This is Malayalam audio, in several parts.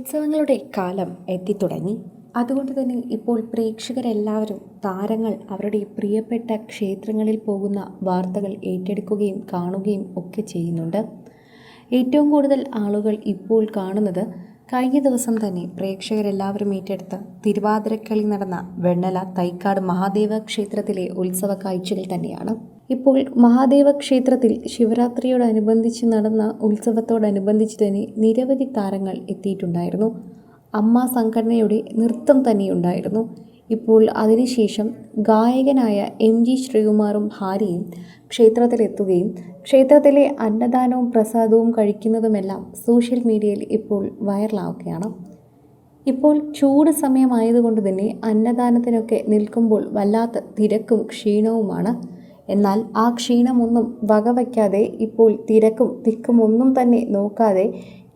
ഉത്സവങ്ങളുടെ കാലം എത്തിത്തുടങ്ങി. അതുകൊണ്ട് തന്നെ ഇപ്പോൾ പ്രേക്ഷകരെല്ലാവരും താരങ്ങൾ അവരുടെ പ്രിയപ്പെട്ട ക്ഷേത്രങ്ങളിൽ പോകുന്ന വാർത്തകൾ ഏറ്റെടുക്കുകയും കാണുകയും ഒക്കെ ചെയ്യുന്നുണ്ട്. ഏറ്റവും കൂടുതൽ ആളുകൾ ഇപ്പോൾ കാണുന്നത് കഴിഞ്ഞ ദിവസം തന്നെ പ്രേക്ഷകരെല്ലാവരും ഏറ്റെടുത്ത തിരുവാതിരക്കളി നടന്ന വെണ്ണല തൈക്കാട് മഹാദേവ ക്ഷേത്രത്തിലെ ഉത്സവ കാഴ്ചകൾ തന്നെയാണ്. ഇപ്പോൾ മഹാദേവ ക്ഷേത്രത്തിൽ ശിവരാത്രിയോടനുബന്ധിച്ച് നടന്ന ഉത്സവത്തോടനുബന്ധിച്ച് തന്നെ നിരവധി താരങ്ങൾ എത്തിയിട്ടുണ്ടായിരുന്നു. അമ്മ സംഘടനയുടെ നൃത്തം തന്നെയുണ്ടായിരുന്നു. ഇപ്പോൾ അതിനുശേഷം ഗായകനായ MG ശ്രീകുമാറും ഭാര്യയും ക്ഷേത്രത്തിലെത്തുകയും ക്ഷേത്രത്തിലെ അന്നദാനവും പ്രസാദവും കഴിക്കുന്നതുമെല്ലാം സോഷ്യൽ മീഡിയയിൽ ഇപ്പോൾ വൈറലാവുകയാണ്. ഇപ്പോൾ ചൂട് സമയമായതുകൊണ്ട് തന്നെ അന്നദാനത്തിനൊക്കെ നിൽക്കുമ്പോൾ വല്ലാത്ത തിരക്കും ക്ഷീണവുമാണ്. എന്നാൽ ആ ക്ഷീണമൊന്നും വകവയ്ക്കാതെ ഇപ്പോൾ തിരക്കും തിക്കും ഒന്നും തന്നെ നോക്കാതെ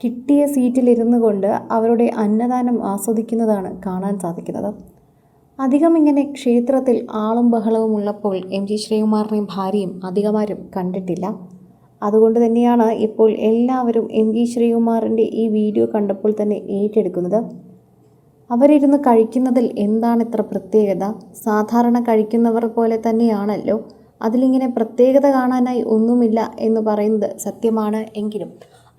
കിട്ടിയ സീറ്റിലിരുന്നു കൊണ്ട് അവരുടെ അന്നദാനം ആസ്വദിക്കുന്നതാണ് കാണാൻ സാധിക്കുന്നത്. അധികം ഇങ്ങനെ ക്ഷേത്രത്തിൽ ആളും ബഹളവും ഉള്ളപ്പോൾ MG ശ്രീകുമാറിനെയും ഭാര്യയും അധികമാരും കണ്ടിട്ടില്ല. അതുകൊണ്ട് തന്നെയാണ് ഇപ്പോൾ എല്ലാവരും MG ശ്രീകുമാറിൻ്റെ ഈ വീഡിയോ കണ്ടപ്പോൾ തന്നെ ഏറ്റെടുക്കുന്നത്. അവരിരുന്ന് കഴിക്കുന്നതിൽ എന്താണ് ഇത്ര പ്രത്യേകത? സാധാരണ കഴിക്കുന്നവർ പോലെ തന്നെയാണല്ലോ, അതിലിങ്ങനെ പ്രത്യേകത കാണാനായി ഒന്നുമില്ല എന്ന് പറയുന്നത് സത്യമാണ്. എങ്കിലും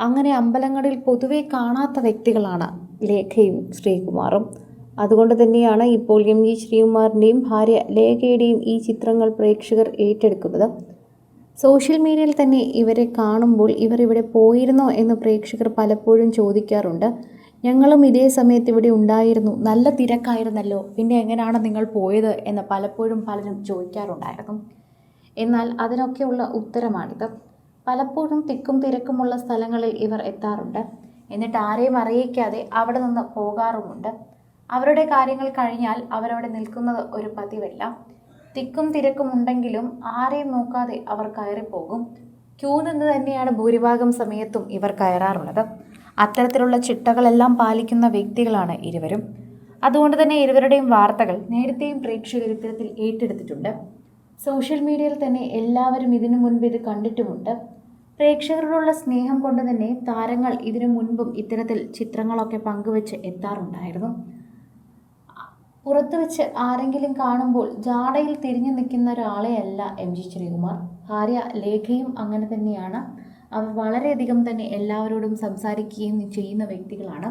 അങ്ങനെ അമ്പലങ്ങളിൽ പൊതുവെ കാണാത്ത വ്യക്തികളാണ് ലേഖയും ശ്രീകുമാറും. അതുകൊണ്ട് തന്നെയാണ് ഇപ്പോൾ MG ശ്രീകുമാറിൻ്റെയും ഭാര്യ ലേഖയുടെയും ഈ ചിത്രങ്ങൾ പ്രേക്ഷകർ ഏറ്റെടുക്കുന്നത്. സോഷ്യൽ മീഡിയയിൽ തന്നെ ഇവരെ കാണുമ്പോൾ ഇവർ ഇവിടെ പോയിരുന്നോ എന്ന് പ്രേക്ഷകർ പലപ്പോഴും ചോദിക്കാറുണ്ട്. ഞങ്ങളും ഇതേ സമയത്ത് ഇവിടെ ഉണ്ടായിരുന്നു, നല്ല തിരക്കായിരുന്നല്ലോ, പിന്നെ എങ്ങനെയാണ് നിങ്ങൾ പോയത് എന്ന് പലപ്പോഴും പലരും ചോദിക്കാറുണ്ടായിരുന്നു. എന്നാൽ അതിനൊക്കെയുള്ള ഉത്തരമാണിത്. പലപ്പോഴും തിക്കും തിരക്കുമുള്ള സ്ഥലങ്ങളിൽ ഇവർ എത്താറുണ്ട്. എന്നിട്ട് ആരെയും അറിയിക്കാതെ അവിടെ നിന്ന് പോകാറുമുണ്ട്. അവരുടെ കാര്യങ്ങൾ കഴിഞ്ഞാൽ അവരവിടെ നിൽക്കുന്നത് ഒരു പതിവല്ല. തിക്കും തിരക്കും ഉണ്ടെങ്കിലും ആരെയും നോക്കാതെ അവർ കയറിപ്പോകും. ക്യൂ നിന്ന് തന്നെയാണ് ഭൂരിഭാഗം സമയത്തും ഇവർ കയറാറുള്ളത്. അത്തരത്തിലുള്ള ചിട്ടകളെല്ലാം പാലിക്കുന്ന വ്യക്തികളാണ് ഇരുവരും. അതുകൊണ്ട് തന്നെ ഇരുവരുടെയും വാർത്തകൾ നേരത്തെയും പ്രേക്ഷകർ ഇത്തരത്തിൽ ഏറ്റെടുത്തിട്ടുണ്ട്. സോഷ്യൽ മീഡിയയിൽ തന്നെ എല്ലാവരും ഇതിനു മുൻപ് ഇത് കണ്ടിട്ടുമുണ്ട്. പ്രേക്ഷകരോടുള്ള സ്നേഹം കൊണ്ട് തന്നെ താരങ്ങൾ ഇതിനു മുൻപും ഇത്തരത്തിൽ ചിത്രങ്ങളൊക്കെ പങ്കുവെച്ച് എത്താറുണ്ടായിരുന്നു. പുറത്തു വെച്ച് ആരെങ്കിലും കാണുമ്പോൾ ജാടയിൽ തിരിഞ്ഞു നിൽക്കുന്ന ഒരാളെയല്ല MG ശ്രീകുമാർ. ഭാര്യ ലേഖയും അങ്ങനെ തന്നെയാണ്. അവർ വളരെയധികം തന്നെ എല്ലാവരോടും സംസാരിക്കുകയും ചെയ്യുന്ന വ്യക്തികളാണ്.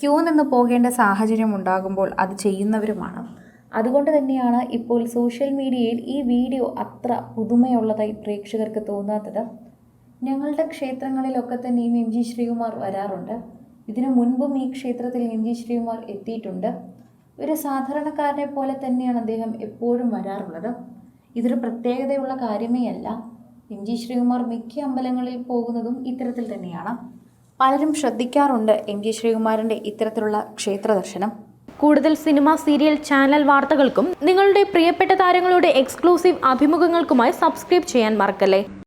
ക്യൂ നിന്ന് പോകേണ്ട സാഹചര്യം ഉണ്ടാകുമ്പോൾ അത് ചെയ്യുന്നവരുമാണ്. അതുകൊണ്ട് തന്നെയാണ് ഇപ്പോൾ സോഷ്യൽ മീഡിയയിൽ ഈ വീഡിയോ അത്ര പുതുമയുള്ളതായി പ്രേക്ഷകർക്ക് തോന്നാത്തത്. ഞങ്ങളുടെ ക്ഷേത്രങ്ങളിലൊക്കെ തന്നെയും MG ശ്രീകുമാർ വരാറുണ്ട്. ഇതിനു മുൻപും ഈ ക്ഷേത്രത്തിൽ MG ശ്രീകുമാർ എത്തിയിട്ടുണ്ട്. ഒരു സാധാരണക്കാരനെ പോലെ തന്നെയാണ് അദ്ദേഹം എപ്പോഴും വരാറുള്ളത്. ഇതൊരു പ്രത്യേകതയുള്ള കാര്യമേ അല്ല. MG ശ്രീകുമാർ മിക്ക അമ്പലങ്ങളിൽ പോകുന്നതും ഇത്തരത്തിൽ തന്നെയാണ്. പലരും ശ്രദ്ധിക്കാറുണ്ട് MG ശ്രീകുമാറിൻ്റെ ഇത്തരത്തിലുള്ള ക്ഷേത്ര ദർശനം. കൂടുതൽ സിനിമ, സീരിയൽ, ചാനൽ വാർത്തകൾക്കും നിങ്ങളുടെ പ്രിയപ്പെട്ട താരങ്ങളുടെ എക്സ്ക്ലൂസീവ് അഭിമുഖങ്ങൾക്കുമായി സബ്സ്ക്രൈബ് ചെയ്യാൻ മറക്കല്ലേ.